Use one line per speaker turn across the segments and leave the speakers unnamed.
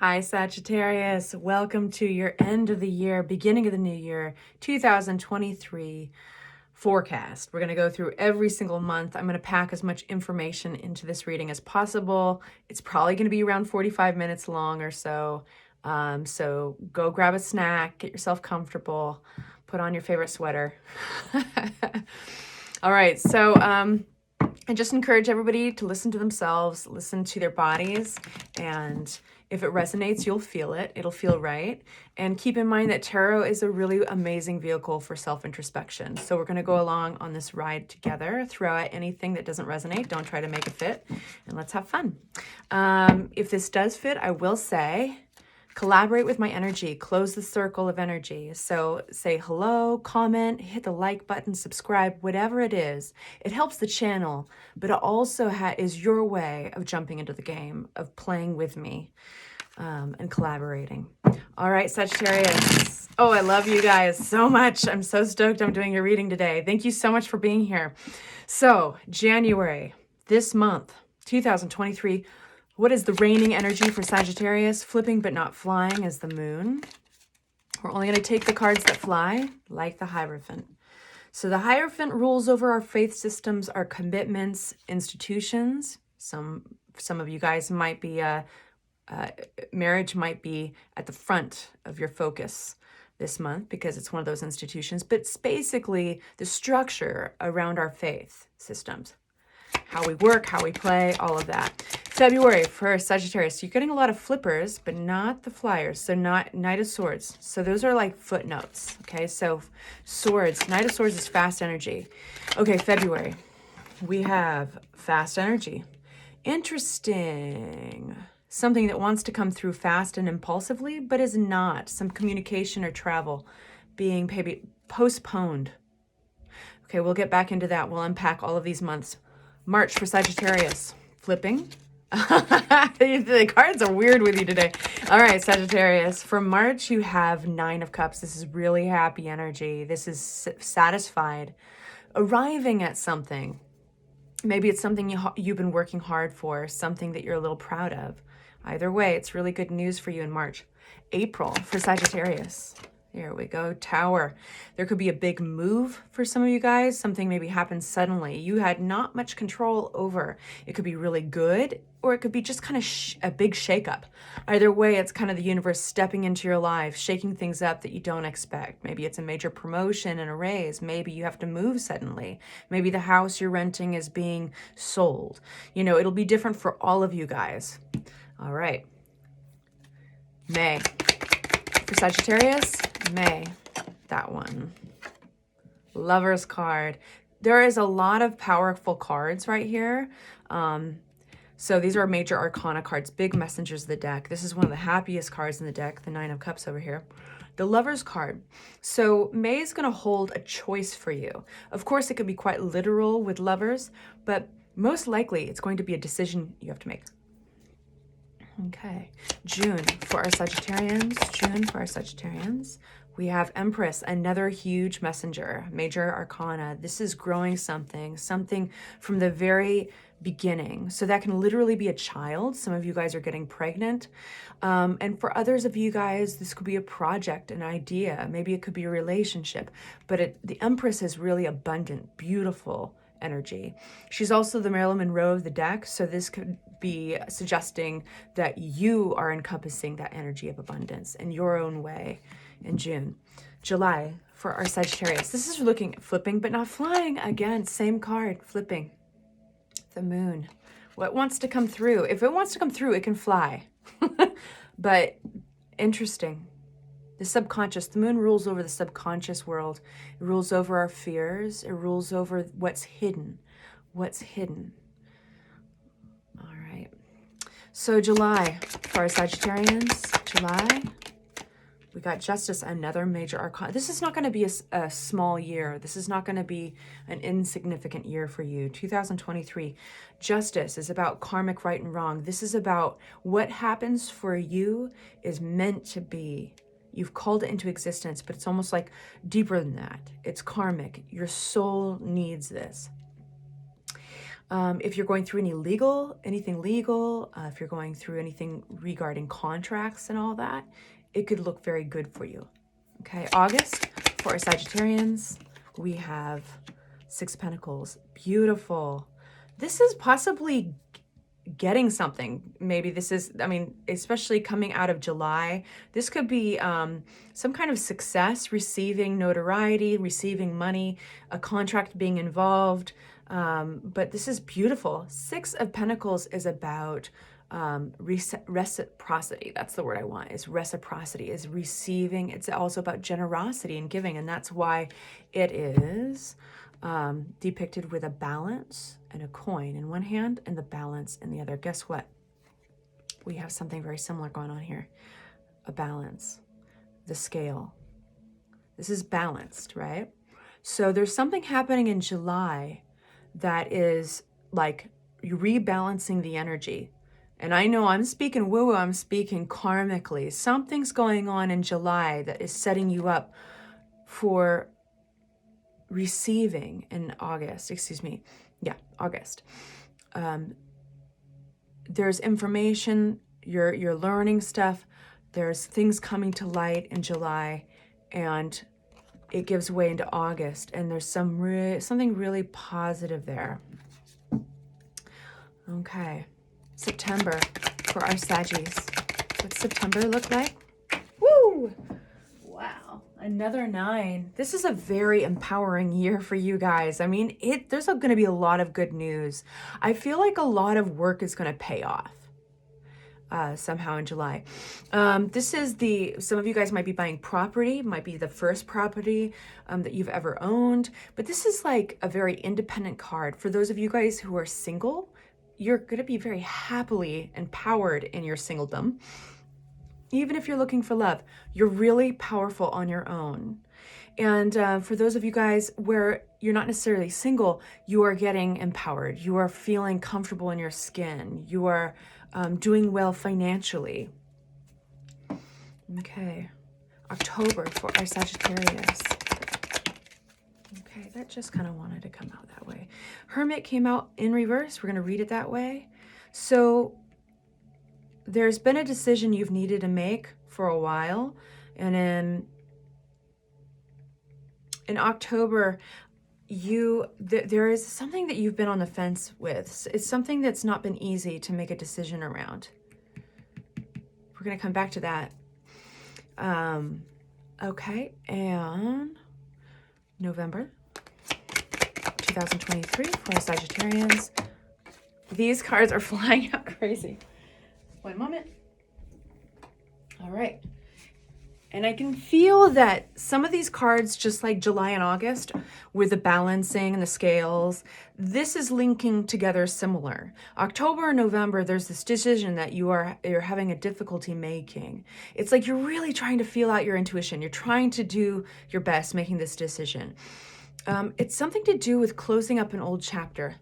Hi, Sagittarius. Welcome to your end of the year, beginning of the new year, 2023 forecast. We're going to go through every single month. I'm going to pack as much information into this reading as possible. It's probably going to be around 45 minutes long or so. So go grab a snack, get yourself comfortable, put on your favorite sweater. All right. So, I just encourage everybody to listen to themselves, listen to their bodies, and if it resonates, you'll feel it. It'll feel right. And keep in mind that tarot is a really amazing vehicle for self-introspection. So we're going to go along on this ride together. Throw out anything that doesn't resonate. Don't try to make it fit. And let's have fun. If this does fit, I will say, collaborate with my energy, close the circle of energy. So say hello, comment, hit the like button, subscribe, whatever it is. It helps the channel, but it also is your way of jumping into the game, of playing with me and collaborating. All right, Sagittarius. Oh, I love you guys so much. I'm so stoked I'm doing your reading today. Thank you so much for being here. So January, this month, 2023, what is the reigning energy for Sagittarius? Flipping but not flying is the moon. We're only going to take the cards that fly, like the Hierophant. So the Hierophant rules over our faith systems, our commitments, institutions. Some of you guys might be, marriage might be at the front of your focus this month because it's one of those institutions. But it's basically the structure around our faith systems. How we work, how we play, all of that. February for Sagittarius, you're getting a lot of flippers, but not the flyers. So not Knight of Swords. So those are like footnotes. Okay, so swords. Knight of Swords is fast energy. Okay, February. We have fast energy. Interesting. Something that wants to come through fast and impulsively, but is not. Some communication or travel being maybe postponed. Okay, we'll get back into that. We'll unpack all of these months. March for Sagittarius, flipping. The cards are weird with you today. All right, Sagittarius. For March, you have Nine of Cups. This is really happy energy. This is satisfied, arriving at something. Maybe it's something you've been working hard for, something that you're a little proud of. Either way, it's really good news for you in March. April for Sagittarius. Here we go, Tower. There could be a big move for some of you guys. Something maybe happens suddenly. You had not much control over. It could be really good, or it could be just kind of a big shakeup. Either way, it's kind of the universe stepping into your life, shaking things up that you don't expect. Maybe it's a major promotion and a raise. Maybe you have to move suddenly. Maybe the house you're renting is being sold. You know, it'll be different for all of you guys. All right. May. For Sagittarius, May, that one. Lover's card. There is a lot of powerful cards right here. So these are major arcana cards, big messengers of the deck. This is one of the happiest cards in the deck, the Nine of Cups over here. The Lover's card. So May is going to hold a choice for you. Of course, it can be quite literal with lovers, but most likely it's going to be a decision you have to make. Okay, June for our Sagittarians. June for our Sagittarians. We have Empress, another huge messenger, major arcana. This is growing something from the very beginning. So that can literally be a child. Some of you guys are getting pregnant. And for others of you guys, this could be a project, an idea. Maybe it could be a relationship. But the Empress is really abundant, beautiful energy. She's also the Marilyn Monroe of the deck, so this could be suggesting that you are encompassing that energy of abundance in your own way in June. July for our Sagittarius. This is looking flipping but not flying. Again, same card, flipping. The moon. What wants to come through? If it wants to come through, it can fly. But interesting. The subconscious, the moon rules over the subconscious world. It rules over our fears. It rules over what's hidden. What's hidden. All right. So July, for our Sagittarians, July, we got Justice, another major arcana. This is not going to be a small year. This is not going to be an insignificant year for you. 2023, Justice is about karmic right and wrong. This is about what happens for you is meant to be. You've called it into existence, but it's almost like deeper than that. It's karmic. Your soul needs this. If you're going through anything legal, if you're going through anything regarding contracts and all that, it could look very good for you. Okay, August for our Sagittarians, we have Six of Pentacles. Beautiful. This is possibly getting something. Maybe this is, I mean, especially coming out of July, this could be some kind of success, receiving notoriety, receiving money, a contract being involved. But this is beautiful. Six of Pentacles is about reciprocity. That's the word I want, is reciprocity, is receiving. It's also about generosity and giving. And that's why it is depicted with a balance and a coin in one hand and the balance in the other. Guess what? We have something very similar going on here. A balance, the scale. This is balanced, right? So there's something happening in July that is like rebalancing the energy. And I know I'm speaking woo-woo, I'm speaking karmically. Something's going on in July that is setting you up for receiving in August, August. There's information, you're learning stuff, there's things coming to light in July, and it gives way into August, and there's something really positive there. Okay, September for our Saggies. What's September look like? Woo! Wow, another 9. This is a very empowering year for you guys. I mean, there's going to be a lot of good news. I feel like a lot of work is going to pay off somehow in July. This is some of you guys might be buying property, might be the first property that you've ever owned, but this is like a very independent card. For those of you guys who are single, you're going to be very happily empowered in your singledom. Even if you're looking for love, you're really powerful on your own. And for those of you guys where you're not necessarily single, you are getting empowered. You are feeling comfortable in your skin. You are doing well financially. Okay, October for our Sagittarius. Okay, that just kind of wanted to come out that way. Hermit came out in reverse. We're going to read it that way. So there's been a decision you've needed to make for a while. And in October, there is something that you've been on the fence with. It's something that's not been easy to make a decision around. We're going to come back to that. Okay, and November 2023 for Sagittarians. These cards are flying out crazy. One moment. All right. And I can feel that some of these cards, just like July and August, with the balancing and the scales, this is linking together similar. October and November, there's this decision that you're having a difficulty making. It's like you're really trying to feel out your intuition. You're trying to do your best making this decision. It's something to do with closing up an old chapter.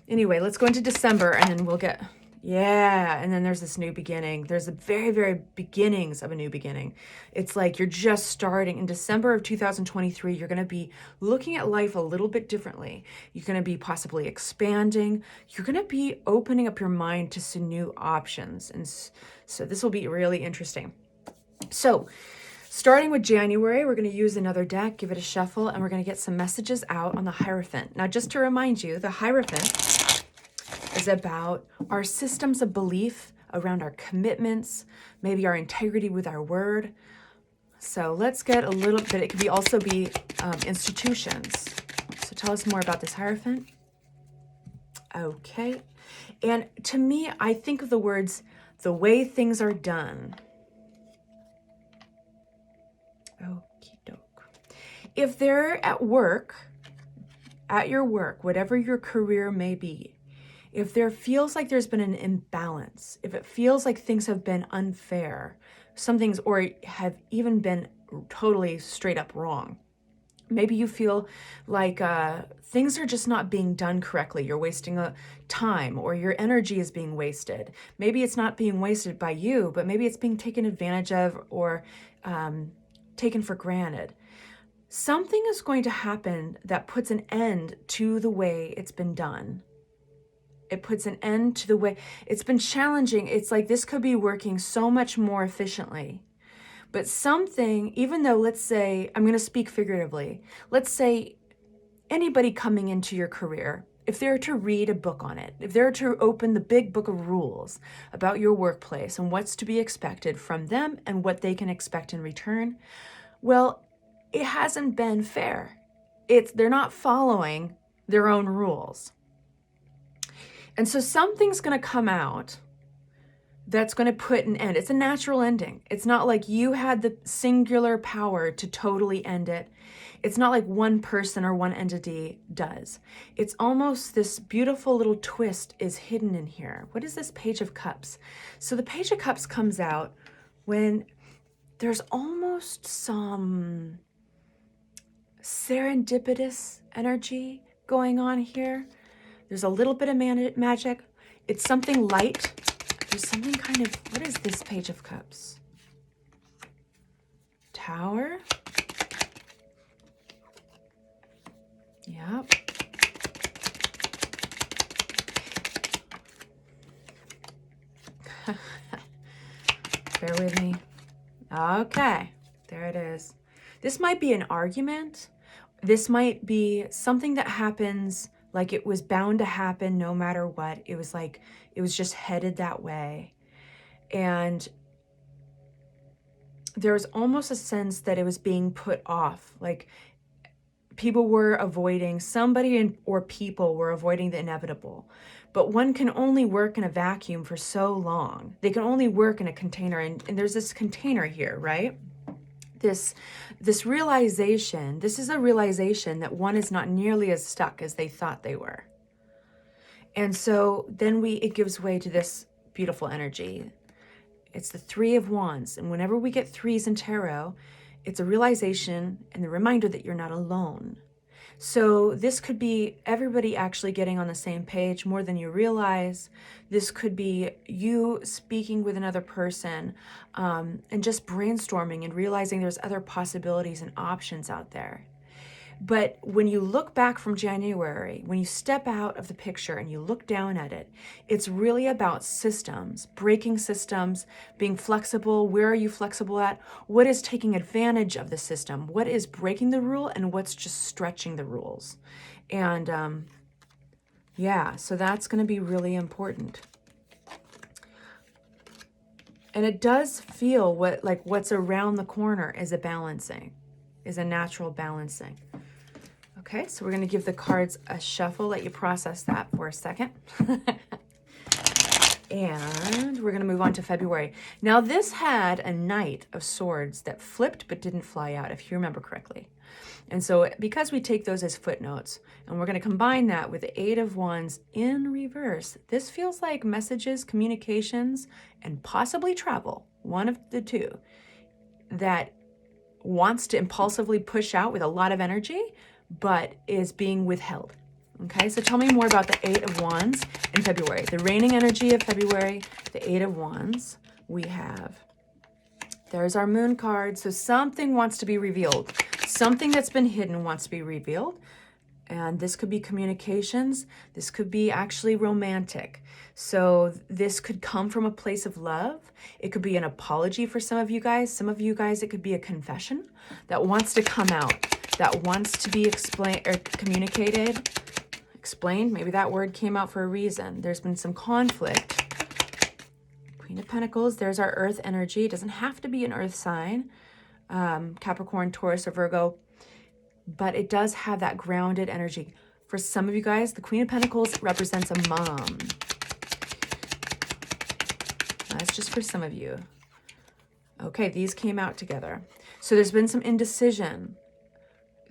Anyway, let's go into December and then we'll get... Yeah, and then there's this new beginning. There's the very, very beginnings of a new beginning. It's like you're just starting. In December of 2023, you're going to be looking at life a little bit differently. You're going to be possibly expanding. You're going to be opening up your mind to some new options. And so this will be really interesting. So starting with January, we're going to use another deck, give it a shuffle, and we're going to get some messages out on the Hierophant. Now, just to remind you, the Hierophant is about our systems of belief around our commitments, maybe our integrity with our word. So let's get a little bit, it could also be institutions. So tell us more about this Hierophant. Okay. And to me, I think of the words, the way things are done. Okie doke. If they're at work, at your work, whatever your career may be, if there feels like there's been an imbalance, if it feels like things have been unfair, some things, or have even been totally straight up wrong, maybe you feel like things are just not being done correctly. You're wasting time, or your energy is being wasted. Maybe it's not being wasted by you, but maybe it's being taken advantage of or taken for granted. Something is going to happen that puts an end to the way it's been done. It puts an end to the way it's been challenging. It's like this could be working so much more efficiently. But something, even though, let's say, I'm going to speak figuratively, let's say anybody coming into your career, if they're to read a book on it, if they're to open the big book of rules about your workplace and what's to be expected from them and what they can expect in return, well, it hasn't been fair. They're not following their own rules. And so something's going to come out that's going to put an end. It's a natural ending. It's not like you had the singular power to totally end it. It's not like one person or one entity does. It's almost this beautiful little twist is hidden in here. What is this Page of Cups? So the Page of Cups comes out when there's almost some serendipitous energy going on here. There's a little bit of magic. It's something light. There's something kind of, what is this Page of Cups? Tower. Yep. Bear with me. Okay, there it is. This might be an argument. This might be something that happens like it was bound to happen no matter what. It was like, it was just headed that way. And there was almost a sense that it was being put off. Like people were avoiding, somebody or people were avoiding the inevitable. But one can only work in a vacuum for so long. They can only work in a container. And there's this container here, right? This realization, this is a realization that one is not nearly as stuck as they thought they were. And so then it gives way to this beautiful energy. It's the Three of Wands. And whenever we get threes in tarot, it's a realization and the reminder that you're not alone. So this could be everybody actually getting on the same page more than you realize. This could be you speaking with another person and just brainstorming and realizing there's other possibilities and options out there. But when you look back from January, when you step out of the picture and you look down at it, it's really about systems, breaking systems, being flexible. Where are you flexible at? What is taking advantage of the system? What is breaking the rule and what's just stretching the rules? And yeah, so that's going to be really important. And it does feel like what's around the corner is a balancing, is a natural balancing. Okay, so we're going to give the cards a shuffle, let you process that for a second. And we're going to move on to February. Now, this had a Knight of Swords that flipped but didn't fly out, if you remember correctly. And so because we take those as footnotes, and we're going to combine that with the Eight of Wands in reverse, this feels like messages, communications, and possibly travel, one of the two, that wants to impulsively push out with a lot of energy, but is being withheld. Okay, so tell me more about the Eight of Wands in February. The reigning energy of February, the Eight of Wands. We have, there's our Moon card. So something wants to be revealed. Something that's been hidden wants to be revealed. And this could be communications. This could be actually romantic. So this could come from a place of love. It could be an apology for some of you guys. Some of you guys, it could be a confession that wants to come out, that wants to be explained or communicated. Explained, maybe that word came out for a reason. There's been some conflict. Queen of Pentacles, there's our earth energy. It doesn't have to be an earth sign, Capricorn, Taurus, or Virgo, but it does have that grounded energy. For some of you guys, the Queen of Pentacles represents a mom. That's just for some of you. Okay, these came out together. So there's been some indecision.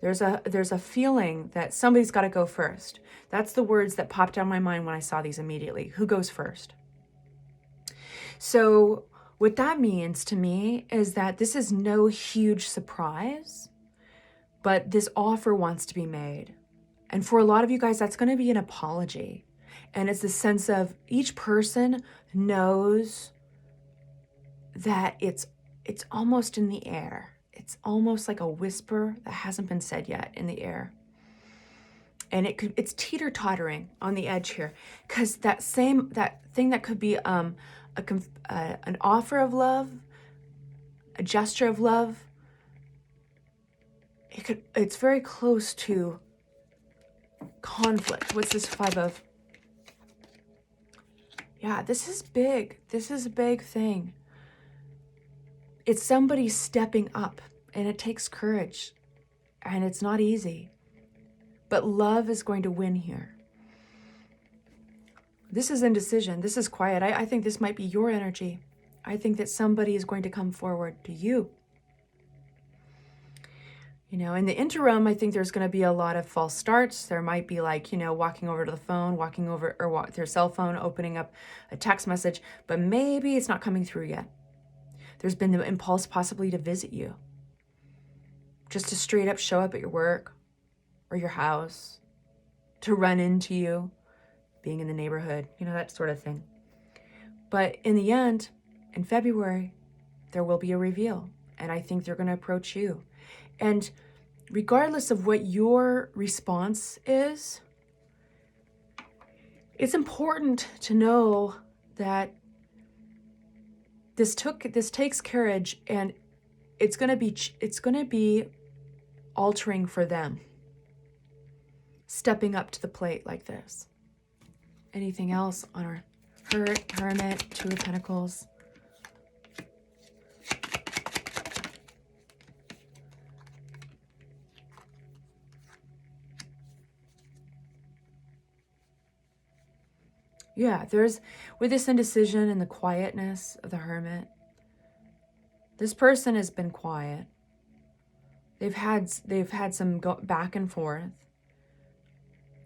There's a feeling that somebody's got to go first. That's the words that popped out of my mind when I saw these immediately. Who goes first? So what that means to me is that this is no huge surprise, but this offer wants to be made. And for a lot of you guys, that's going to be an apology. And it's the sense of each person knows that it's almost in the air. It's almost like a whisper that hasn't been said yet in the air. And it's teeter-tottering on the edge here, because that thing that could be an offer of love, a gesture of love, it's very close to conflict. What's this 5 of? Yeah, this is big. This is a big thing. It's somebody stepping up, and it takes courage, and it's not easy. But love is going to win here. This is indecision. This is quiet. I think this might be your energy. I think that somebody is going to come forward to you. You know, in the interim, I think there's going to be a lot of false starts. There might be like, you know, walking over to the phone, their cell phone, opening up a text message, but maybe it's not coming through yet. There's been the impulse possibly to visit you. Just to straight up show up at your work or your house, to run into you, being in the neighborhood, you know, that sort of thing. But in the end, in February, there will be a reveal, and I think they're going to approach you. And regardless of what your response is, it's important to know that this takes courage, and it's going to be altering for them. Stepping up to the plate like this. Anything else on our Hermit, 2 of Pentacles? Yeah, with this indecision and the quietness of the Hermit, this person has been quiet. They've had some back and forth,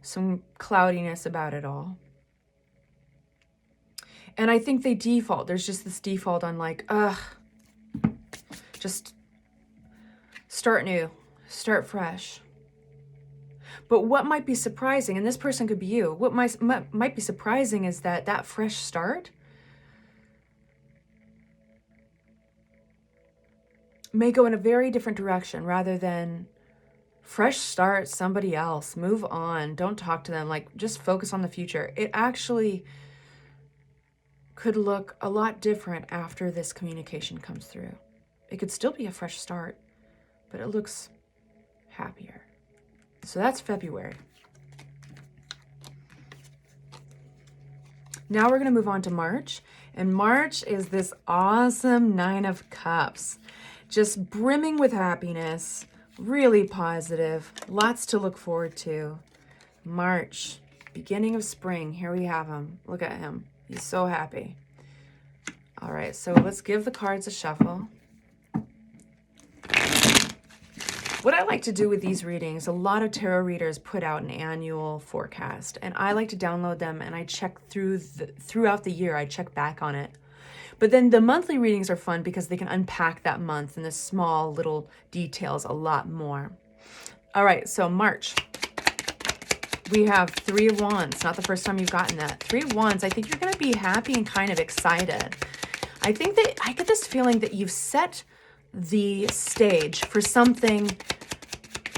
some cloudiness about it all. And I think they default. There's just this default on like, just start new, start fresh. But what might be surprising, and this person could be you, what might be surprising is that fresh start may go in a very different direction rather than fresh start, somebody else, move on, don't talk to them, like just focus on the future. It actually could look a lot different after this communication comes through. It could still be a fresh start, but it looks happier. So that's February. Now we're going to move on to March. And March is this awesome 9 of Cups. Just brimming with happiness, really positive, lots to look forward to. March, beginning of spring. Here we have him. Look at him. He's so happy. All right, so let's give the cards a shuffle. What I like to do with these readings, a lot of tarot readers put out an annual forecast, and I like to download them and I check throughout the year, I check back on it. But then the monthly readings are fun because they can unpack that month and the small little details a lot more. All right, so March. We have 3 of Wands. Not the first time you've gotten that. 3 of Wands. I think you're going to be happy and kind of excited. I think that I get this feeling that you've set the stage for something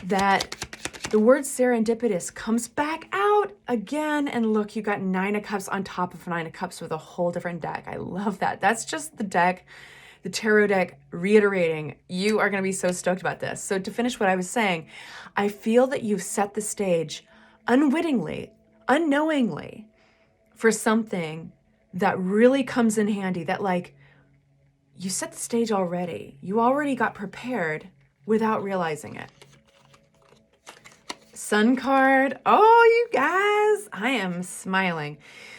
that the word serendipitous comes back out again. And look, you got 9 of Cups on top of 9 of Cups with a whole different deck. I love that. That's just the deck, the tarot deck reiterating. You are going to be so stoked about this. So to finish what I was saying, I feel that you've set the stage unwittingly, unknowingly, for something that really comes in handy, that like you set the stage already. You already got prepared without realizing it. Sun card. Oh, you guys, I am smiling.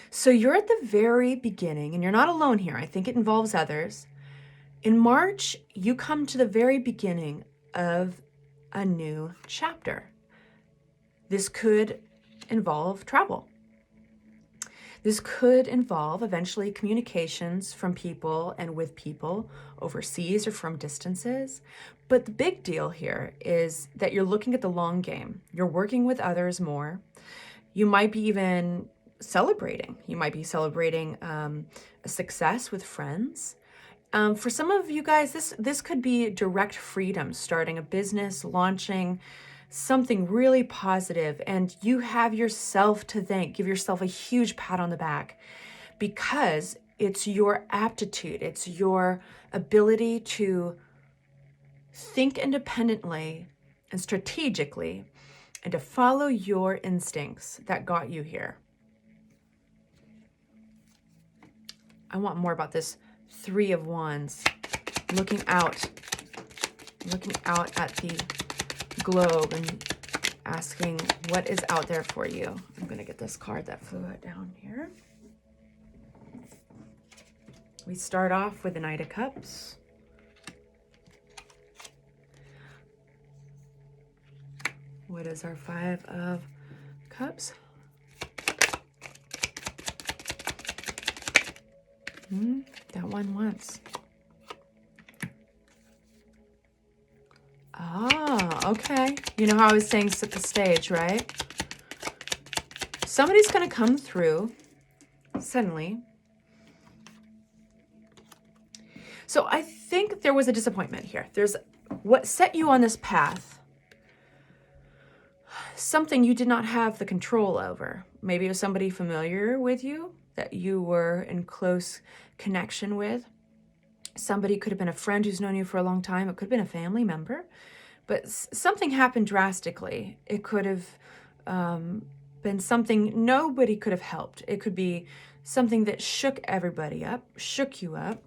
So you're at the very beginning, and you're not alone here. I think it involves others. In March, you come to the very beginning of a new chapter. This could involve travel. This could involve eventually communications from people and with people overseas or from distances. But the big deal here is that you're looking at the long game. You're working with others more. You might be even celebrating. You might be celebrating a success with friends. For some of you guys, this could be direct freedom, starting a business, launching, something really positive, and you have yourself to thank. Give yourself a huge pat on the back, because it's your aptitude, it's your ability to think independently and strategically and to follow your instincts that got you here. I want more about this Three of Wands. Looking out at the globe and asking what is out there for you. I'm going to get this card that flew down here. We start off with the Knight of Cups. What is our Five of Cups? That one once. Ah, okay. You know how I was saying set the stage, right? Somebody's going to come through suddenly. So I think there was a disappointment here. There's what set you on this path. Something you did not have the control over. Maybe it was somebody familiar with you that you were in close connection with. Somebody could have been a friend who's known you for a long time. It could have been a family member. But something happened drastically. It could have been something nobody could have helped. It could be something that shook everybody up, shook you up.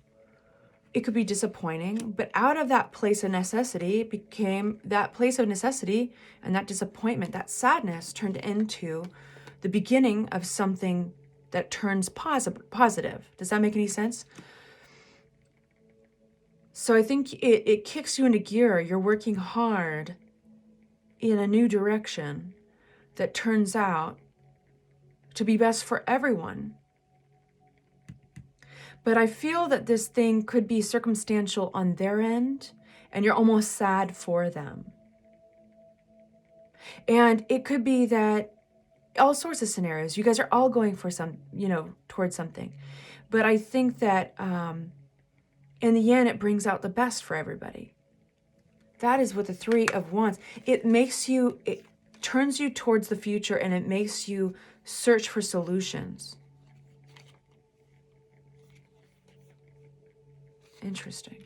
It could be disappointing, but out of that place of necessity became that place of necessity, and that disappointment, that sadness turned into the beginning of something that turns positive. Does that make any sense? So I think it kicks you into gear. You're working hard in a new direction that turns out to be best for everyone. But I feel that this thing could be circumstantial on their end, and you're almost sad for them. And it could be that all sorts of scenarios, you guys are all going for some, towards something. But I think that in the end, it brings out the best for everybody. That is what the Three of Wands. It turns you towards the future, and it makes you search for solutions. Interesting.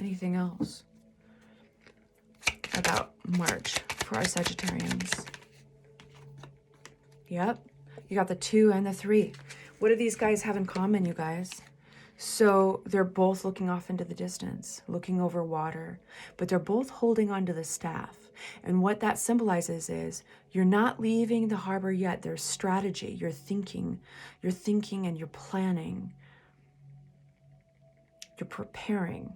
Anything else about March for our Sagittarians? Yep. You got the 2 and the 3. What do these guys have in common, you guys? So they're both looking off into the distance, looking over water, but they're both holding onto the staff. And what that symbolizes is you're not leaving the harbor yet. There's strategy. You're thinking and you're planning. You're preparing.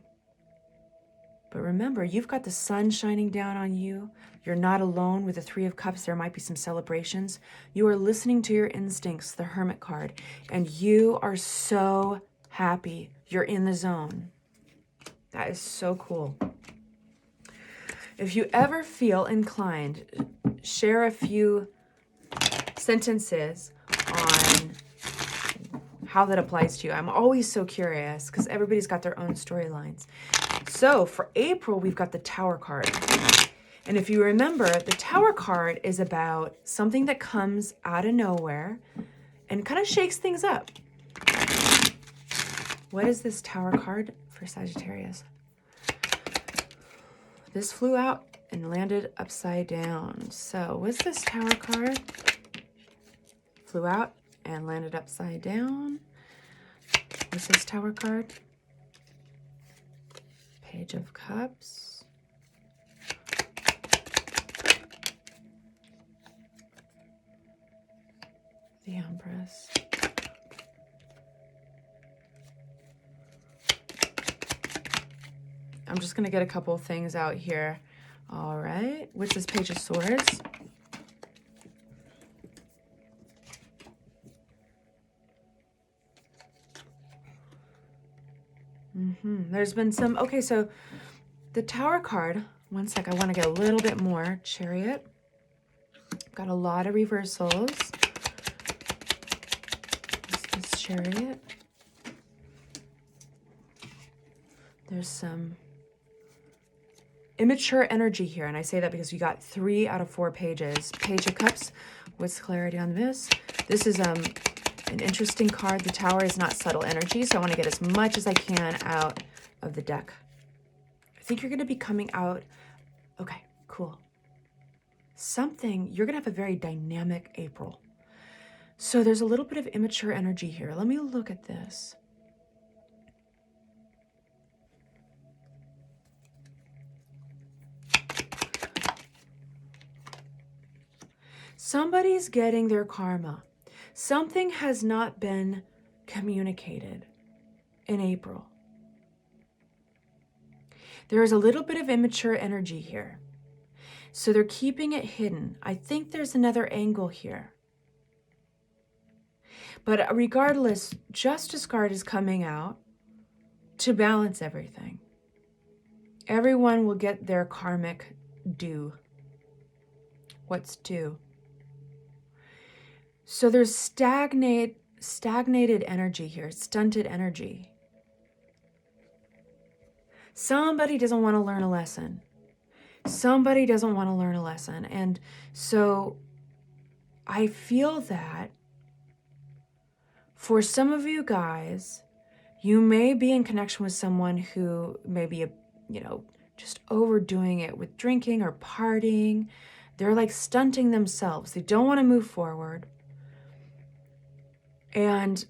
But remember, you've got the sun shining down on you. You're not alone with the Three of Cups. There might be some celebrations. You are listening to your instincts, the Hermit card, and you are so happy. You're in the zone. That is so cool. If you ever feel inclined, share a few sentences on how that applies to you. I'm always so curious because everybody's got their own storylines. So for April, we've got the Tower card. And if you remember, the Tower card is about something that comes out of nowhere and kind of shakes things up. What is this Tower card for Sagittarius? This flew out and landed upside down. So what's this Tower card? Flew out and landed upside down. What's this Tower card? Page of Cups. The Empress. I'm just going to get a couple of things out here. All right. What's this Page of Swords? There's been some... Okay, so the Tower card... One sec. I want to get a little bit more. Chariot. Got a lot of reversals. What's this Chariot? There's some immature energy here, and I say that because you got 3 out of 4 pages. Page of Cups. What's clarity on this? This is an interesting card. The Tower is not subtle energy, so I want to get as much as I can out of the deck. I think you're going to be coming out. Okay, cool. You're going to have a very dynamic April. So there's a little bit of immature energy here. Let me look at this. Somebody's getting their karma. Something has not been communicated in April. There is a little bit of immature energy here. So they're keeping it hidden. I think there's another angle here. But regardless, Justice card is coming out to balance everything. Everyone will get their karmic due. What's due? So there's stagnated energy here, stunted energy. Somebody doesn't want to learn a lesson. Somebody doesn't want to learn a lesson. And so I feel that for some of you guys, you may be in connection with someone who may be, just overdoing it with drinking or partying. They're like stunting themselves. They don't want to move forward. And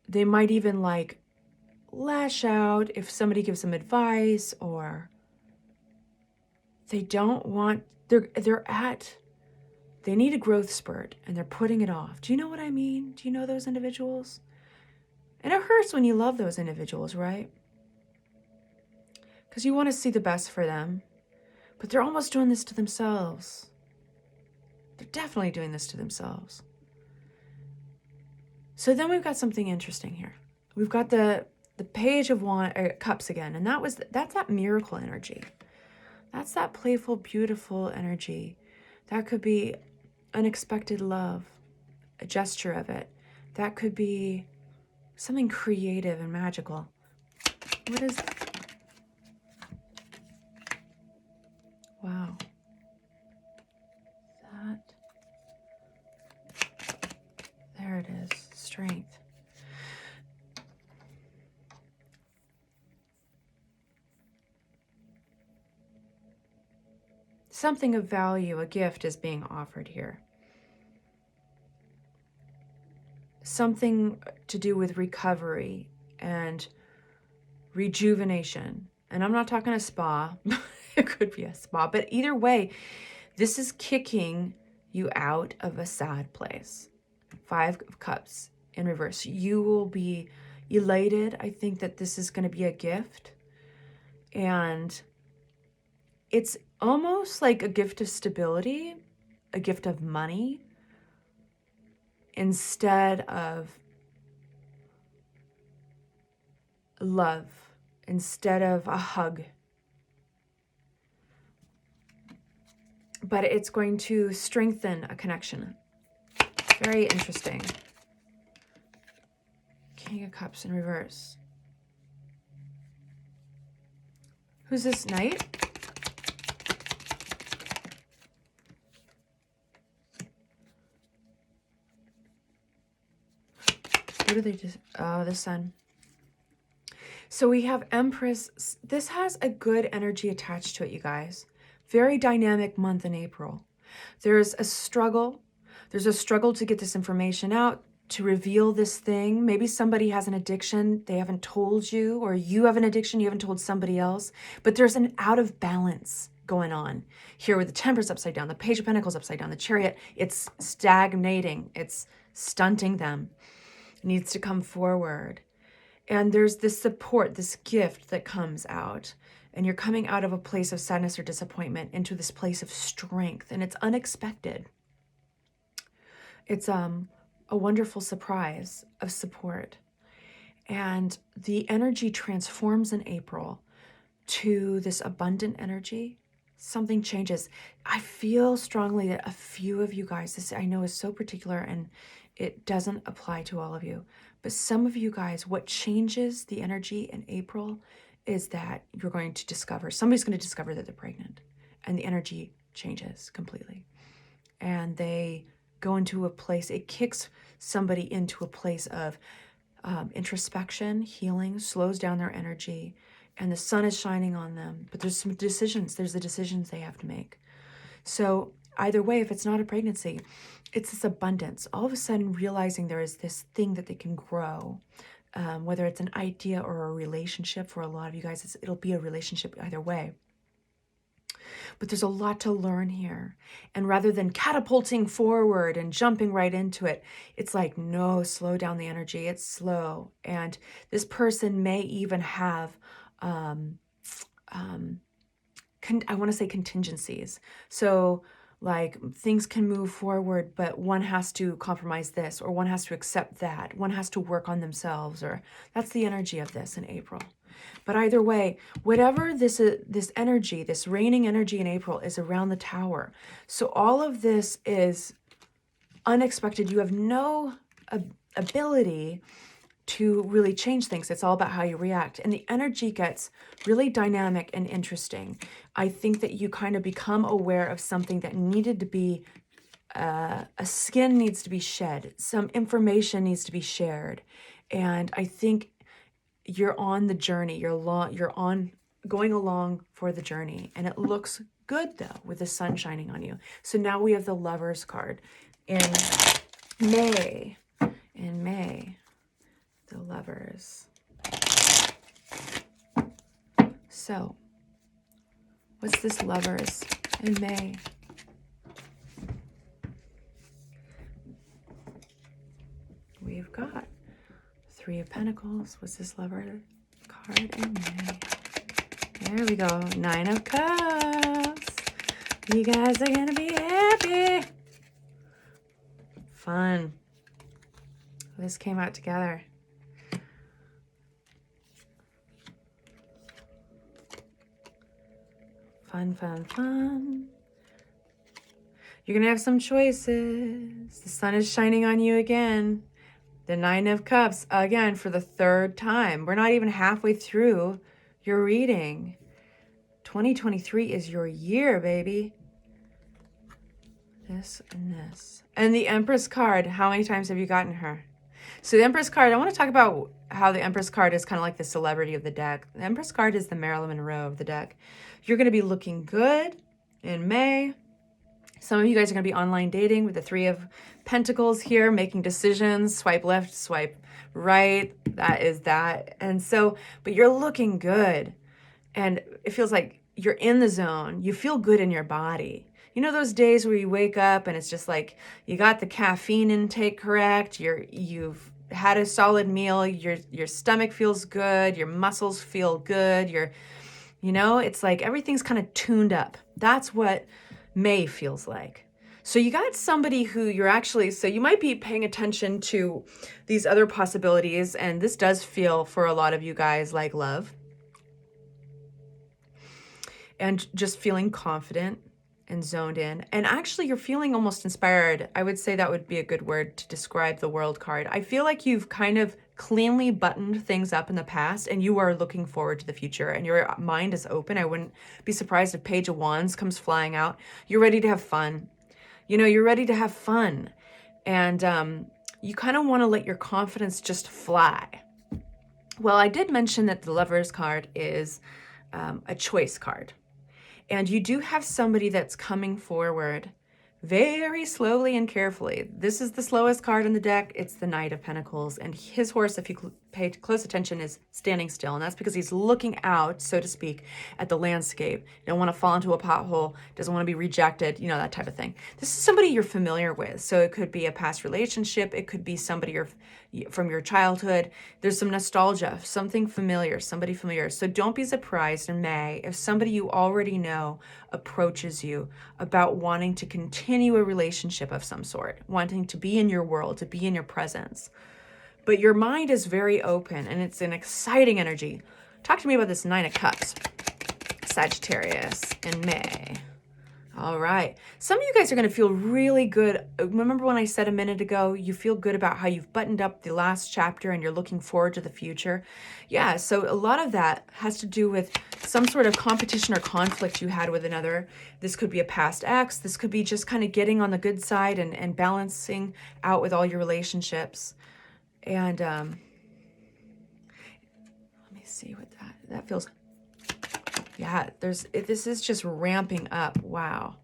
they might even like lash out if somebody gives them advice, or they don't want, they need a growth spurt and they're putting it off. Do you know what I mean? Do you know those individuals? And it hurts when you love those individuals, right? Because you want to see the best for them, but they're almost doing this to themselves. They're definitely doing this to themselves. So then we've got something interesting here. We've got the Page of Cups again, and that's that miracle energy. That's that playful, beautiful energy. That could be unexpected love, a gesture of it. That could be something creative and magical. What is... Wow. There it is. Strength. Something of value, a gift, is being offered here. Something to do with recovery and rejuvenation. And I'm not talking a spa. It could be a spa. But either way, this is kicking you out of a sad place. 5 of Cups in reverse. You will be elated. I think that this is going to be a gift. And it's almost like a gift of stability, a gift of money, instead of love, instead of a hug. But it's going to strengthen a connection. Very interesting. King of Cups in reverse. Who's this knight? What do they just... Oh, the Sun. So we have Empress. This has a good energy attached to it, you guys. Very dynamic month in April. There's a struggle. There's a struggle to get this information out, to reveal this thing. Maybe somebody has an addiction they haven't told you, or you have an addiction you haven't told somebody else. But there's an out of balance going on here with the Temperance upside down, the Page of Pentacles upside down, the Chariot. It's stagnating. It's stunting them. It needs to come forward. And there's this support, this gift that comes out. And you're coming out of a place of sadness or disappointment into this place of strength. And it's unexpected. It's a wonderful surprise of support. And the energy transforms in April to this abundant energy. Something changes. I feel strongly that a few of you guys, this I know is so particular and it doesn't apply to all of you, but some of you guys, what changes the energy in April is that you're going to discover, somebody's going to discover that they're pregnant, and the energy changes completely. And they go into a place, it kicks somebody into a place of introspection, healing, slows down their energy, and the sun is shining on them. But there's some decisions, there's the decisions they have to make. So either way, if it's not a pregnancy, it's this abundance. All of a sudden realizing there is this thing that they can grow, whether it's an idea or a relationship. For a lot of you guys, it'll be a relationship either way. But there's a lot to learn here. And rather than catapulting forward and jumping right into it, it's like, no, slow down the energy. It's slow. And this person may even have, I want to say contingencies. So like things can move forward, but one has to compromise this, or one has to accept that. One has to work on themselves, or that's the energy of this in April. But either way, whatever this energy, this reigning energy in April is around the Tower. So all of this is unexpected. You have no ability to really change things. It's all about how you react. And the energy gets really dynamic and interesting. I think that you kind of become aware of something that needed to be, a skin needs to be shed. Some information needs to be shared. And I think you're on the journey. You're on going along for the journey. And it looks good though, with the sun shining on you. So now we have the Lovers card. In May, the Lovers. So, what's this Lovers in May? We've got Three of Pentacles. What's this Lover card in May? There we go. Nine of Cups. You guys are going to be happy. Fun. This came out together. Fun, fun, fun. You're going to have some choices. The sun is shining on you again. The Nine of Cups, again, for the third time. We're not even halfway through your reading. 2023 is your year, baby. This and this. And the Empress card, how many times have you gotten her? So the Empress card, I want to talk about how the Empress card is kind of like the celebrity of the deck. The Empress card is the Marilyn Monroe of the deck. You're going to be looking good in May. Some of you guys are going to be online dating with the Three of Pentacles here, making decisions, swipe left, swipe right. That is that. And so, but you're looking good. And it feels like you're in the zone. You feel good in your body. You know those days where you wake up and it's just like you got the caffeine intake correct, you've had a solid meal, your stomach feels good, your muscles feel good, it's like everything's kind of tuned up. That's what May feels like. So you got somebody who so you might be paying attention to these other possibilities, and this does feel for a lot of you guys like love. And just feeling confident and zoned in. And actually you're feeling almost inspired. I would say that would be a good word to describe the World card. I feel like you've kind of cleanly buttoned things up in the past and you are looking forward to the future and your mind is open. I wouldn't be surprised if Page of Wands comes flying out. You're ready to have fun. You're ready to have fun. And you kind of want to let your confidence just fly. Well, I did mention that the Lovers card is a choice card. And you do have somebody that's coming forward very slowly and carefully. This is the slowest card in the deck. It's the Knight of Pentacles. And his horse, if you pay close attention, is standing still. And that's because he's looking out, so to speak, at the landscape. Don't want to fall into a pothole. Doesn't want to be rejected. That type of thing. This is somebody you're familiar with. So it could be a past relationship. It could be somebody from your childhood. There's some nostalgia, something familiar, somebody familiar. So don't be surprised in May if somebody you already know approaches you about wanting to continue a relationship of some sort, wanting to be in your world, to be in your presence. But your mind is very open and it's an exciting energy. Talk to me about this Nine of Cups, Sagittarius in May. All right. Some of you guys are going to feel really good. Remember when I said a minute ago, you feel good about how you've buttoned up the last chapter and you're looking forward to the future? Yeah, so a lot of that has to do with some sort of competition or conflict you had with another. This could be a past ex. This could be just kind of getting on the good side and balancing out with all your relationships. And let me see what that feels. Yeah, this is just ramping up. Wow.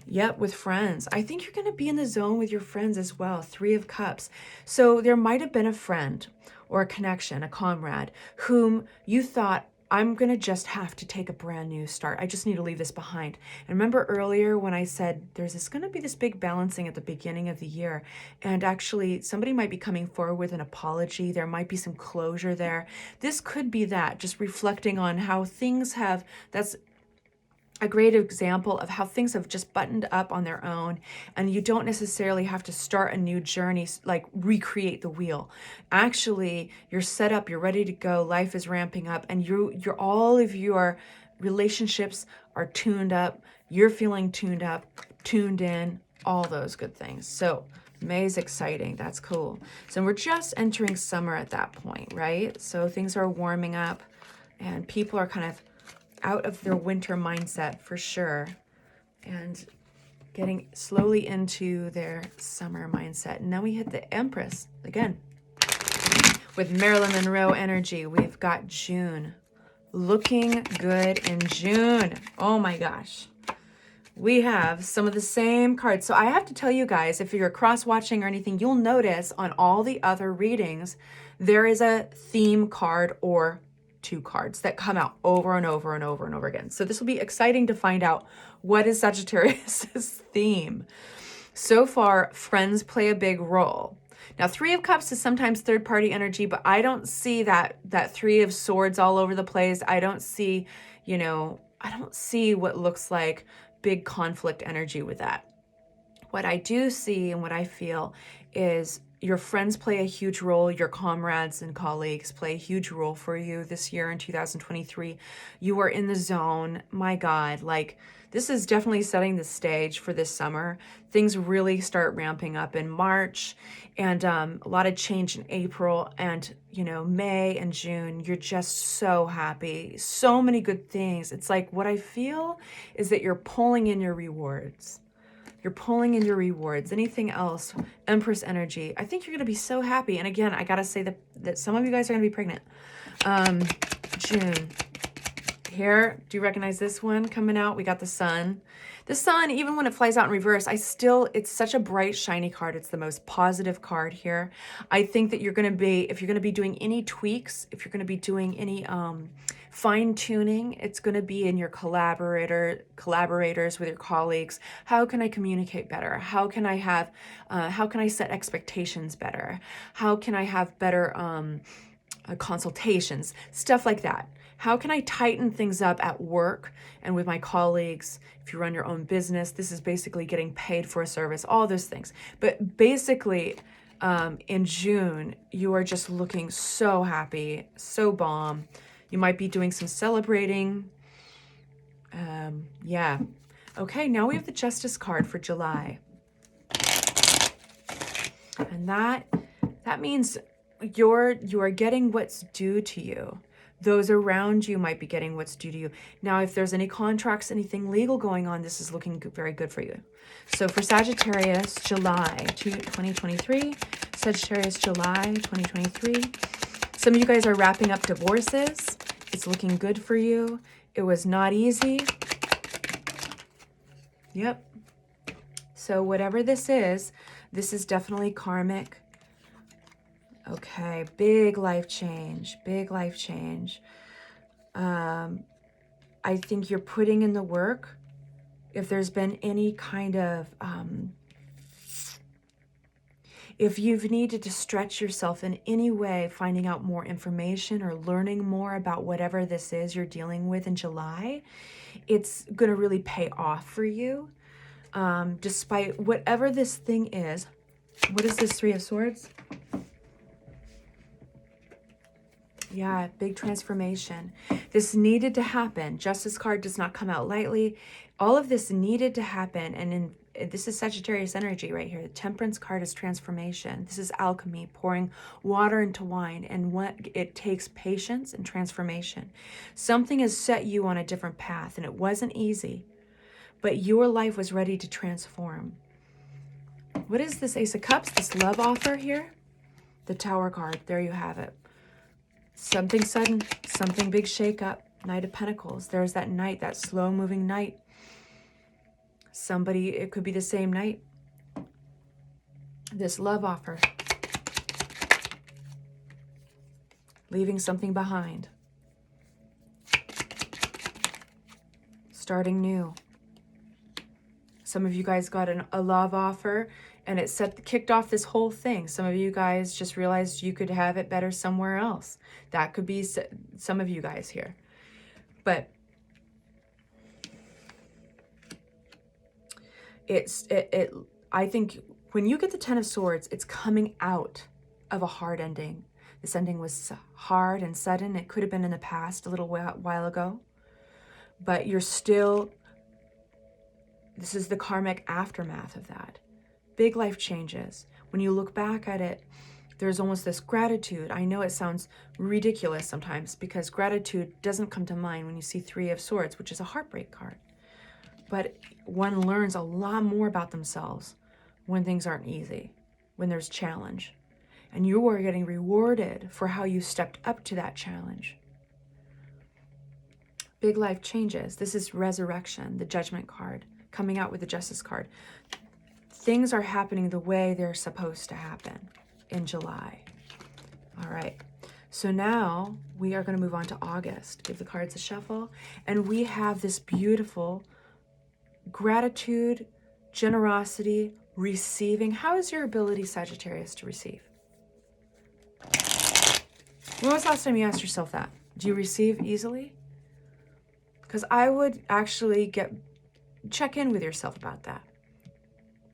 Yep, with friends. I think you're going to be in the zone with your friends as well. 3 of Cups. So there might have been a friend or a connection, a comrade, whom you thought, I'm going to just have to take a brand new start. I just need to leave this behind. And remember earlier when I said there's going to be this big balancing at the beginning of the year. And actually somebody might be coming forward with an apology. There might be some closure there. This could be that, just reflecting on how things have, that's a great example of how things have just buttoned up on their own, and you don't necessarily have to start a new journey, like recreate the wheel. Actually, you're set up, you're ready to go, life is ramping up, and you're all of your relationships are tuned up, you're feeling tuned up, tuned in, all those good things. So May is exciting. That's cool. So we're just entering summer at that point, right? So things are warming up and people are kind of out of their winter mindset for sure and getting slowly into their summer mindset. And now we hit the Empress again with Marilyn Monroe energy. We've got June looking good in June. Oh my gosh. We have some of the same cards. So I have to tell you guys, if you're cross-watching or anything, you'll notice on all the other readings, there is a theme card or 2 cards that come out over and over and over and over again. So this will be exciting to find out what is Sagittarius's theme. So far, friends play a big role. Now, 3 of Cups is sometimes third-party energy, but I don't see that 3 of Swords all over the place. I don't see, I don't see what looks like big conflict energy with that. What I do see and what I feel is your friends play a huge role. Your comrades and colleagues play a huge role for you this year in 2023. You are in the zone. My God, like this is definitely setting the stage for this summer. Things really start ramping up in March and a lot of change in April and, May and June. You're just so happy. So many good things. It's like what I feel is that you're pulling in your rewards. You're pulling in your rewards. Anything else? Empress energy. I think you're going to be so happy. And again, I got to say that some of you guys are going to be pregnant. June. Here, do you recognize this one coming out? We got the sun. The sun, even when it flies out in reverse, it's such a bright, shiny card. It's the most positive card here. I think that you're going to be, if you're going to be doing any tweaks, if you're going to be doing any fine tuning, it's going to be in your collaborators with your colleagues. How can I communicate better? How can I set expectations better? How can I have better consultations? Stuff like that. How can I tighten things up at work and with my colleagues? If you run your own business, this is basically getting paid for a service, all those things. But basically, in June, you are just looking so happy, so bomb. You might be doing some celebrating. Yeah. Okay, now we have the Justice card for July. And that means you are getting what's due to you. Those around you might be getting what's due to you. Now, if there's any contracts, anything legal going on, this is looking very good for you. So for Sagittarius, July 2023, Sagittarius, July 2023. Some of you guys are wrapping up divorces. It's looking good for you. It was not easy. Yep. So whatever this is definitely karmic. Okay, big life change, big life change. I think you're putting in the work. If there's been any kind of, if you've needed to stretch yourself in any way, finding out more information or learning more about whatever this is you're dealing with in July, it's going to really pay off for you. Despite whatever this thing is. What is this 3 of Swords? Yeah, big transformation. This needed to happen. Justice card does not come out lightly. All of this needed to happen. And this is Sagittarius energy right here. The Temperance card is transformation. This is alchemy, pouring water into wine. And what it takes patience and transformation. Something has set you on a different path, and it wasn't easy. But your life was ready to transform. What is this Ace of Cups, this love offer here? The Tower card. There you have it. Something sudden, something big shake up. Knight of Pentacles. There's that knight, that slow moving knight. Somebody, it could be the same knight. This love offer. Leaving something behind. Starting new. Some of you guys got a love offer, and it kicked off this whole thing. Some of you guys just realized you could have it better somewhere else. That could be some of you guys here. But I think when you get the Ten of Swords, it's coming out of a hard ending. This ending was hard and sudden. It could have been in the past a little while ago. But you're still, this is the karmic aftermath of that. Big life changes. When you look back at it, there's almost this gratitude. I know it sounds ridiculous sometimes because gratitude doesn't come to mind when you see Three of Swords, which is a heartbreak card. But one learns a lot more about themselves when things aren't easy, when there's challenge. And you are getting rewarded for how you stepped up to that challenge. Big life changes. This is resurrection, the Judgment card, coming out with the Justice card. Things are happening the way they're supposed to happen in July. All right. So now we are going to move on to August. Give the cards a shuffle. And we have this beautiful gratitude, generosity, receiving. How is your ability, Sagittarius, to receive? When was the last time you asked yourself that? Do you receive easily? Because I would actually check in with yourself about that.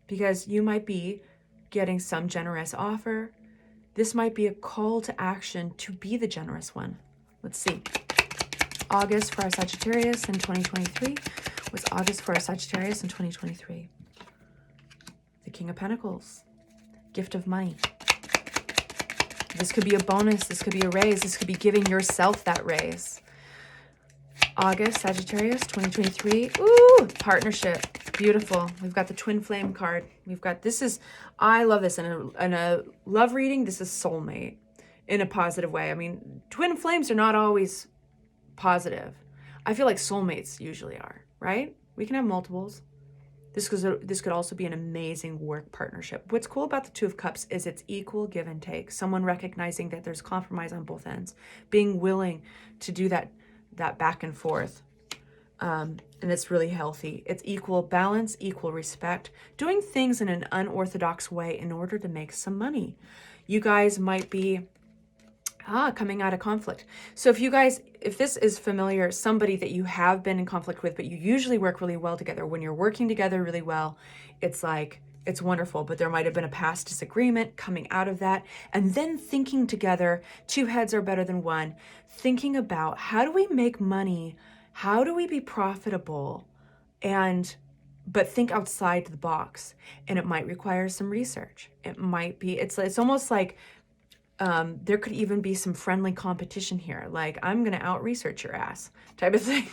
Because you might be getting some generous offer. This might be a call to action to be the generous one. Let's see. August for our Sagittarius in 2023. What's August for our Sagittarius in 2023? The King of Pentacles. Gift of money. This could be a bonus. This could be a raise. This could be giving yourself that raise. August, Sagittarius, 2023. Ooh, partnership. Beautiful. We've got the Twin Flame card. We've got, I love this. In a love reading, this is soulmate in a positive way. I mean, twin flames are not always positive. I feel like soulmates usually are, right? We can have multiples. This could also be an amazing work partnership. What's cool about the Two of Cups is it's equal give and take. Someone recognizing that there's compromise on both ends, being willing to do that back and forth. And it's really healthy. It's equal balance, equal respect, doing things in an unorthodox way in order to make some money. You guys might be coming out of conflict. So if this is familiar, somebody that you have been in conflict with, but you usually work really well together, when you're working together really well, it's like, it's wonderful, but there might have been a past disagreement coming out of that. And then thinking together, two heads are better than one, thinking about how do we make money? How do we be profitable? But think outside the box. And it might require some research. It might be, it's almost like there could even be some friendly competition here. Like, I'm going to out-research your ass type of thing.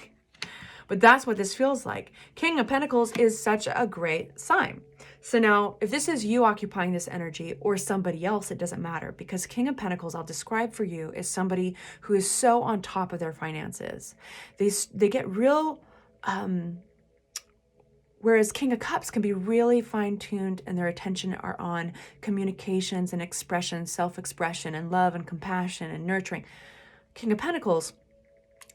But that's what this feels like. King of Pentacles is such a great sign. So now, if this is you occupying this energy or somebody else, it doesn't matter, because King of Pentacles, I'll describe for you, is somebody who is so on top of their finances. They get real, whereas King of Cups can be really fine-tuned and their attention are on communications and expression, self-expression and love and compassion and nurturing. King of Pentacles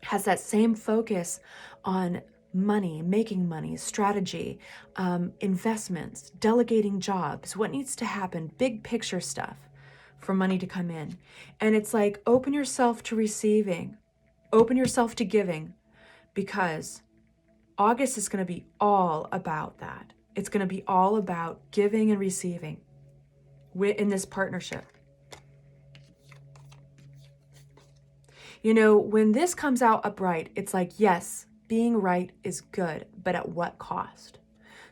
has that same focus on money, making money, strategy, investments, delegating jobs, what needs to happen, big picture stuff for money to come in. And it's like, open yourself to receiving, open yourself to giving, because August is going to be all about that. It's going to be all about giving and receiving in this partnership. You know, when this comes out upright, it's like, yes, being right is good, but at what cost?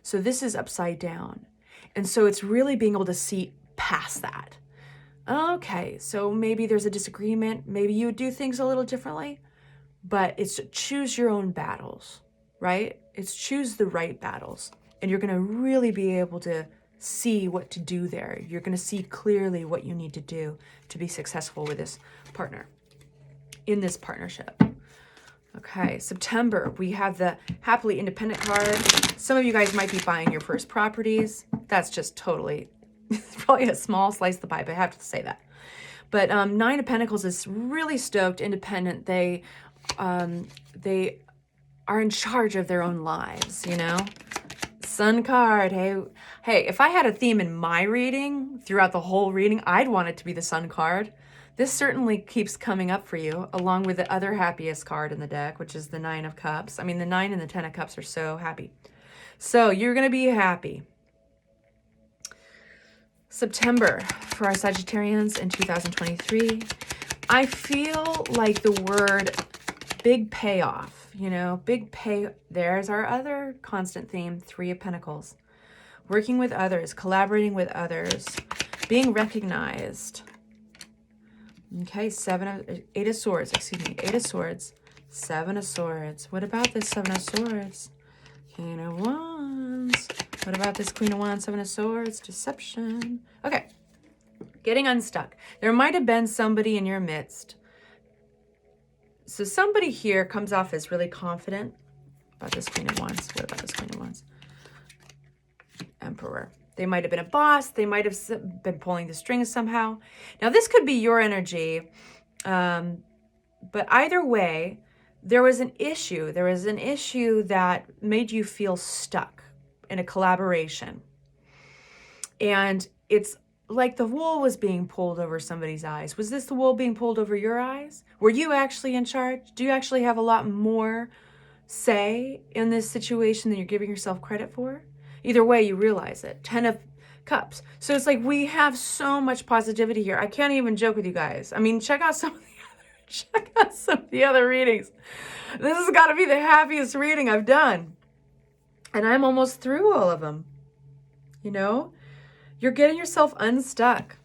So this is upside down. And so it's really being able to see past that. Okay, so maybe there's a disagreement. Maybe you would do things a little differently, but it's choose your own battles, right? It's choose the right battles. And you're going to really be able to see what to do there. You're going to see clearly what you need to do to be successful with this partner, in this partnership. Okay, September, we have the happily independent card. Some of you guys might be buying your first properties. That's just totally, probably a small slice of the pie, but I have to say that. But Nine of Pentacles is really stoked, independent. They are in charge of their own lives, you know? Sun card, hey, if I had a theme in my reading, throughout the whole reading, I'd want it to be the Sun card. This certainly keeps coming up for you, along with the other happiest card in the deck, which is the Nine of Cups. I mean, the 9 and the 10 of Cups are so happy. So you're going to be happy. September for our Sagittarians in 2023. I feel like the word big payoff, you know, big pay. There's our other constant theme, 3 of Pentacles. Working with others, collaborating with others, being recognized. Okay, 8 of Swords, 8 of Swords, 7 of Swords. What about this 7 of Swords? King of Wands. What about this Queen of Wands, 7 of Swords? Deception. Okay, getting unstuck. There might have been somebody in your midst. So somebody here comes off as really confident. About this Queen of Wands. What about this Queen of Wands? Emperor. They might have been a boss. They might have been pulling the strings somehow. Now, this could be your energy. But either way, there was an issue. There was an issue that made you feel stuck in a collaboration. And it's like the wool was being pulled over somebody's eyes. Was this the wool being pulled over your eyes? Were you actually in charge? Do you actually have a lot more say in this situation than you're giving yourself credit for? Either way, you realize it. 10 of Cups. So it's like we have so much positivity here. I can't even joke with you guys. I mean, check out some of the other readings. This has got to be the happiest reading I've done. And I'm almost through all of them. You know, you're getting yourself unstuck.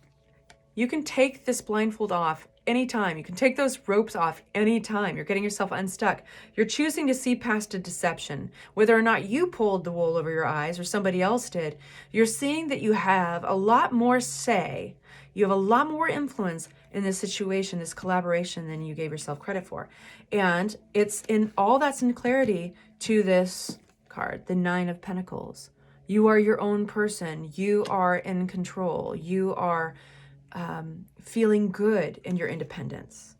You can take this blindfold off anytime. You can take those ropes off anytime. You're getting yourself unstuck. You're choosing to see past a deception. Whether or not you pulled the wool over your eyes or somebody else did, you're seeing that you have a lot more say. You have a lot more influence in this situation, this collaboration, than you gave yourself credit for. And it's in all that's in clarity to this card, the 9 of Pentacles. You are your own person. You are in control. You are feeling good in your independence.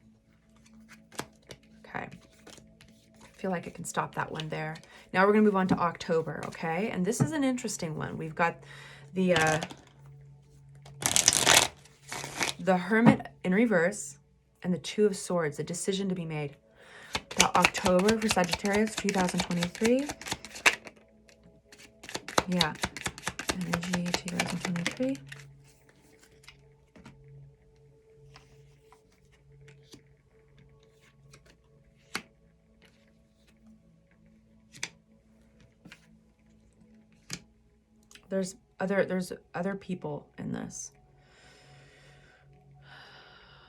Okay. I feel like I can stop that one there. Now we're going to move on to October, okay? And this is an interesting one. We've got the Hermit in reverse and the 2 of Swords, a decision to be made. The October for Sagittarius 2023. Yeah. Energy 2023. There's other people in this.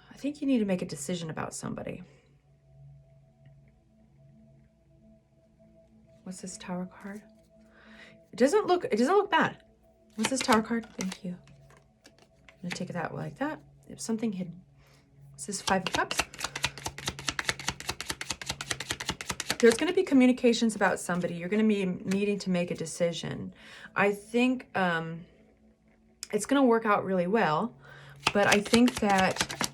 I think you need to make a decision about somebody. What's this Tower card? It doesn't look bad. What's this Tower card? Thank you. I'm gonna take it that way, like that. There's something hidden. What's this 5 of Cups? There's going to be communications about somebody. You're going to be needing to make a decision. I think it's going to work out really well, but I think that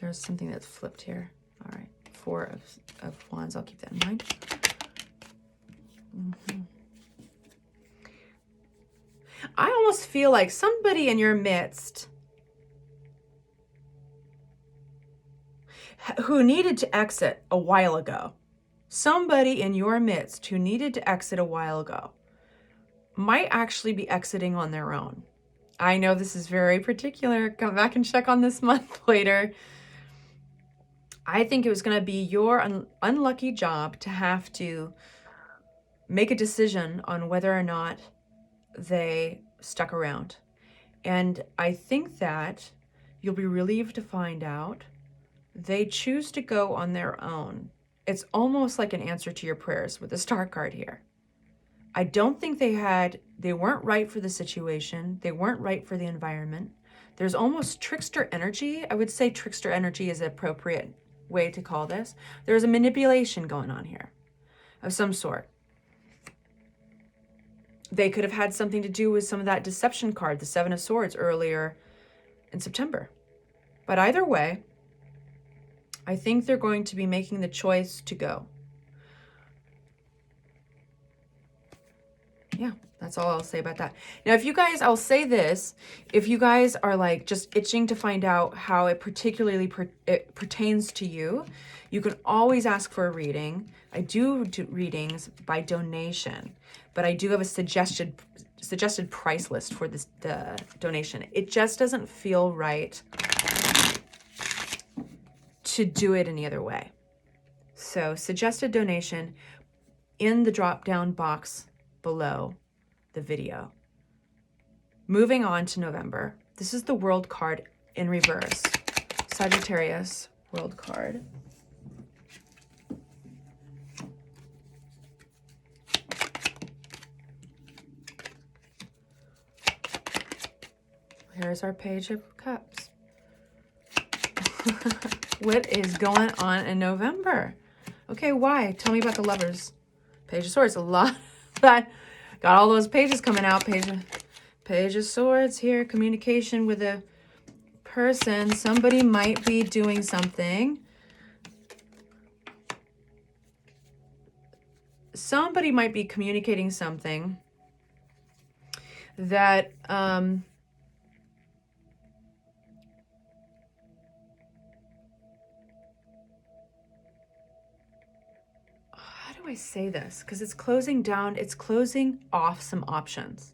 there's something that's flipped here. All right, 4 of Wands. I'll keep that in mind. I almost feel like somebody in your midst who needed to exit a while ago, somebody in your midst who needed to exit a while ago might actually be exiting on their own. I know this is very particular. Come back and check on this month later. I think it was going to be your unlucky job to have to make a decision on whether or not they stuck around. And I think that you'll be relieved to find out they choose to go on their own. It's almost like an answer to your prayers with the Star card here. I don't think they weren't right for the situation. They weren't right for the environment. There's almost trickster energy. I would say trickster energy is an appropriate way to call this. There's a manipulation going on here of some sort. They could have had something to do with some of that deception card, the Seven of Swords, earlier in September. But either way, I think they're going to be making the choice to go. Yeah, that's all I'll say about that. Now, if you guys, I'll say this, if you guys are like just itching to find out how it particularly pertains to you, you can always ask for a reading. I do readings by donation, but I do have a suggested price list for this donation. It just doesn't feel right to do it any other way. So suggested donation in the drop-down box below the video. Moving on to November. This is the World card in reverse. Sagittarius World card. Here's our Page of Cups. What is going on in November? Okay, why? Tell me about the Lovers. Page of Swords, a lot. That got all those pages coming out. Page of Swords here. Communication with a person. Somebody might be doing something. Somebody might be communicating something that I say this because it's closing down, it's closing off some options.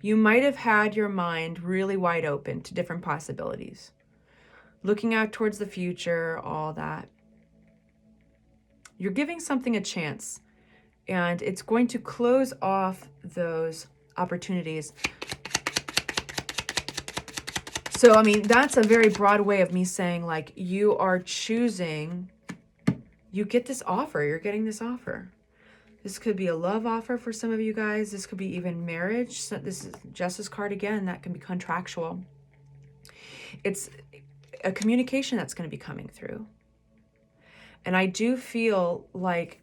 You might have had your mind really wide open to different possibilities, looking out towards the future, all that. You're giving something a chance, and it's going to close off those opportunities. So, I mean, that's a very broad way of me saying, like, you are choosing, you get this offer, you're getting this offer. This could be a love offer for some of you guys. This could be even marriage. So this is Justice card again. That can be contractual. It's a communication that's going to be coming through. And I do feel like,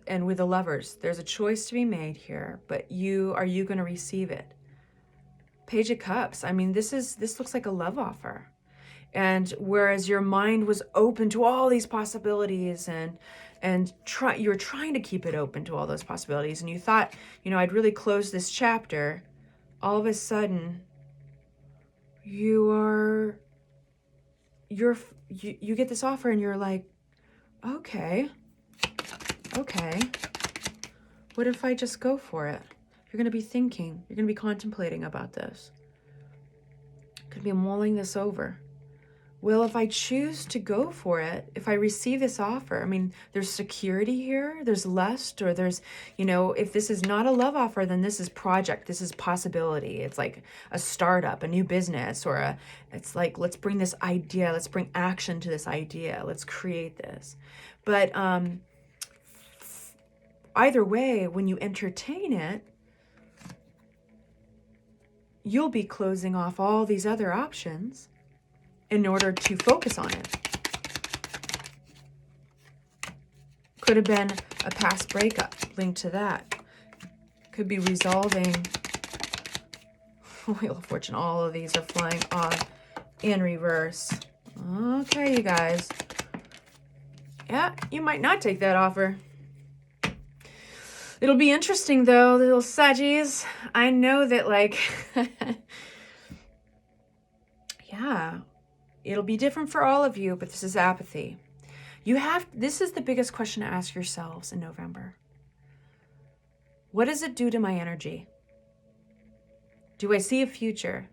and with the Lovers, there's a choice to be made here, but are you going to receive it? Page of Cups. I mean, this looks like a love offer. And whereas your mind was open to all these possibilities and you're trying to keep it open to all those possibilities, and you thought, I'd really close this chapter, all of a sudden you get this offer and you're like, okay, what if I just go for it? You're going to be thinking, you're going to be contemplating about this. Could be mulling this over. Well, if I choose to go for it, if I receive this offer, I mean, there's security here, there's lust, or there's, if this is not a love offer, then this is project, this is possibility. It's like a startup, a new business, or it's like, let's bring this idea, let's bring action to this idea, let's create this. But either way, when you entertain it, you'll be closing off all these other options in order to focus on it. Could have been a past breakup linked to that. Could be resolving. Wheel of Fortune, all of these are flying off in reverse. Okay, you guys. Yeah, you might not take that offer. It'll be interesting though, little Saggies. I know that yeah. It'll be different for all of you, but this is apathy. This is the biggest question to ask yourselves in November. What does it do to my energy? Do I see a future?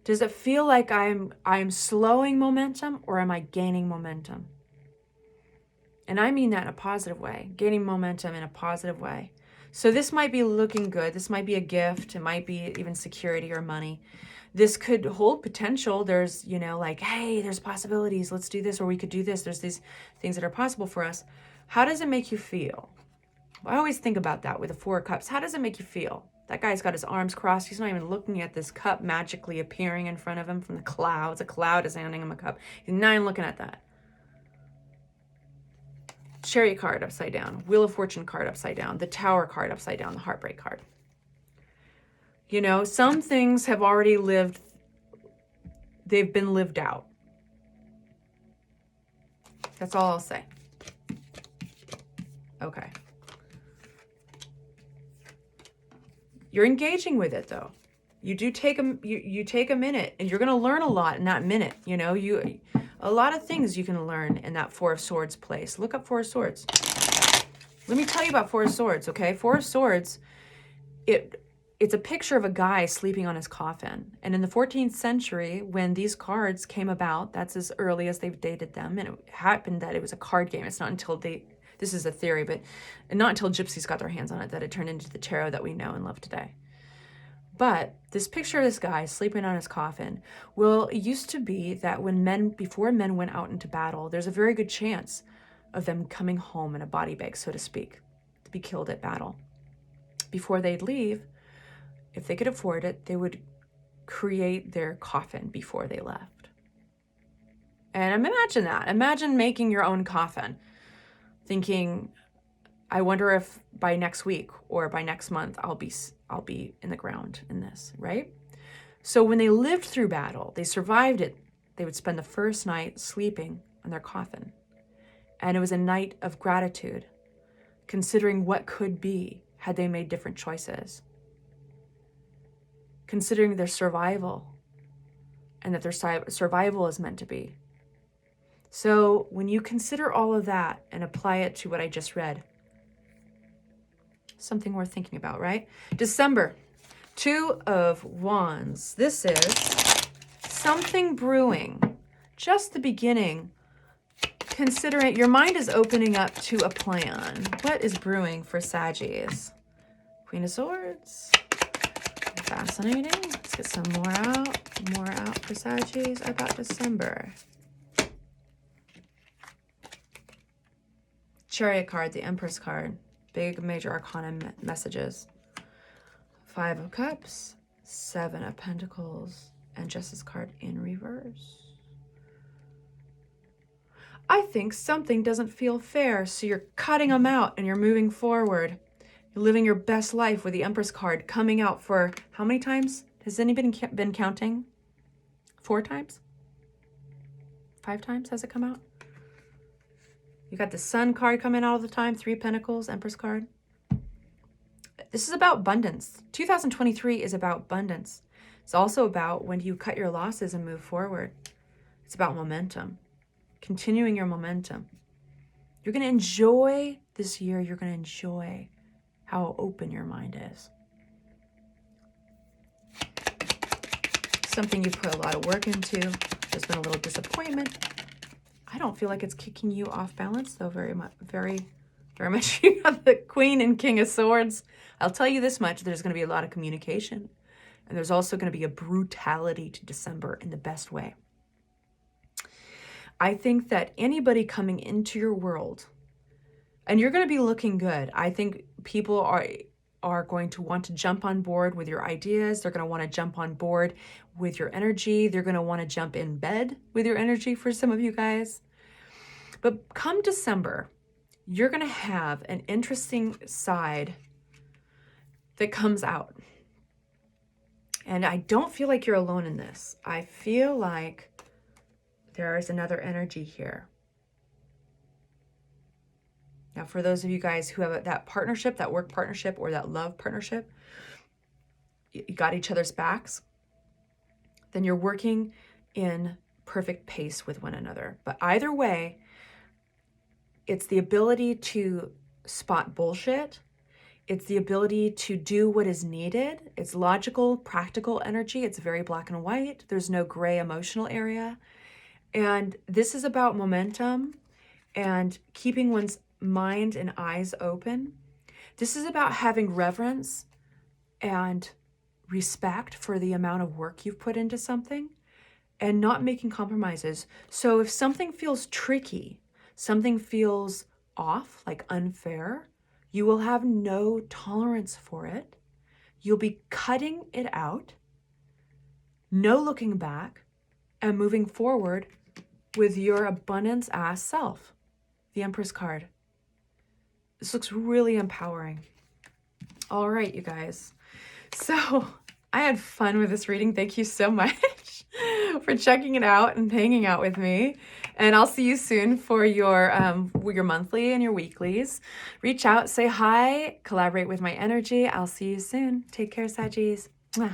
Does it feel like I'm slowing momentum, or am I gaining momentum? And I mean that in a positive way, gaining momentum in a positive way. So this might be looking good. This might be a gift. It might be even security or money. This could hold potential. There's, you know, like, hey, there's possibilities. Let's do this, or we could do this. There's these things that are possible for us. How does it make you feel? I always think about that with the Four of Cups. How does it make you feel? That guy's got his arms crossed. He's not even looking at this cup magically appearing in front of him from the clouds. A cloud is handing him a cup. He's not even looking at that. Chariot card upside down. Wheel of Fortune card upside down. The Tower card upside down. The Heartbreak card. You know, some things have already lived. They've been lived out. That's all I'll say. Okay. You're engaging with it though. You do take you take a minute, and you're going to learn a lot in that minute. You know, a lot of things you can learn in that Four of Swords place. Look up Four of Swords. Let me tell you about Four of Swords, okay? Four of Swords, it's a picture of a guy sleeping on his coffin. And in the 14th century, when these cards came about, that's as early as they've dated them, and it happened that it was a card game. It's not until this is a theory, but not until gypsies got their hands on it that it turned into the tarot that we know and love today. But this picture of this guy sleeping on his coffin, well, it used to be that before men went out into battle, there's a very good chance of them coming home in a body bag, so to speak, to be killed at battle. Before they'd leave, if they could afford it, they would create their coffin before they left. And imagine that. Imagine making your own coffin, thinking, I wonder if by next week or by next month I'll be in the ground in this, right? So when they lived through battle, they survived it, they would spend the first night sleeping on their coffin. And it was a night of gratitude, considering what could be had they made different choices. Considering their survival, and that their survival is meant to be. So when you consider all of that and apply it to what I just read, something worth thinking about, right? December, Two of Wands. This is something brewing, just the beginning. Consider it, your mind is opening up to a plan. What is brewing for Saggies? Queen of Swords. Fascinating. Let's get some more out for Saggies about December. Chariot card, the Empress card. Big major arcana messages. Five of Cups, Seven of Pentacles, and Justice card in reverse. I think something doesn't feel fair, so you're cutting them out and you're moving forward. You're living your best life with the Empress card coming out for how many times? Has anybody been counting? 4 times? 5 times has it come out? You got the Sun card coming out all the time, 3 Pentacles, Empress card. This is about abundance. 2023 is about abundance. It's also about when you cut your losses and move forward. It's about momentum, continuing your momentum. You're going to enjoy this year. You're going to enjoy how open your mind is. Something you put a lot of work into. There's been a little disappointment. I don't feel like it's kicking you off balance, though, very much. You have the Queen and King of Swords. I'll tell you this much, there's going to be a lot of communication. And there's also going to be a brutality to December in the best way. I think that anybody coming into your world, and you're going to be looking good. I think people are going to want to jump on board with your ideas. They're going to want to jump on board with your energy. They're going to want to jump in bed with your energy for some of you guys. But come December, you're going to have an interesting side that comes out. And I don't feel like you're alone in this. I feel like there is another energy here. Now, for those of you guys who have that partnership, that work partnership, or that love partnership, you got each other's backs, then you're working in perfect pace with one another. But either way, it's the ability to spot bullshit It's the ability to do what is needed. It's logical, practical energy. It's very black and white. There's no gray emotional area. And this is about momentum and keeping one's mind and eyes open. This is about having reverence and respect for the amount of work you've put into something and not making compromises. So if something feels tricky, something feels off, like unfair, you will have no tolerance for it. You'll be cutting it out, no looking back, and moving forward with your abundance ass self. The Empress card. This looks really empowering. All right, you guys. So I had fun with this reading. Thank you so much for checking it out and hanging out with me. And I'll see you soon for your monthly and your weeklies. Reach out, say hi, collaborate with my energy. I'll see you soon. Take care, Saggies. Mwah.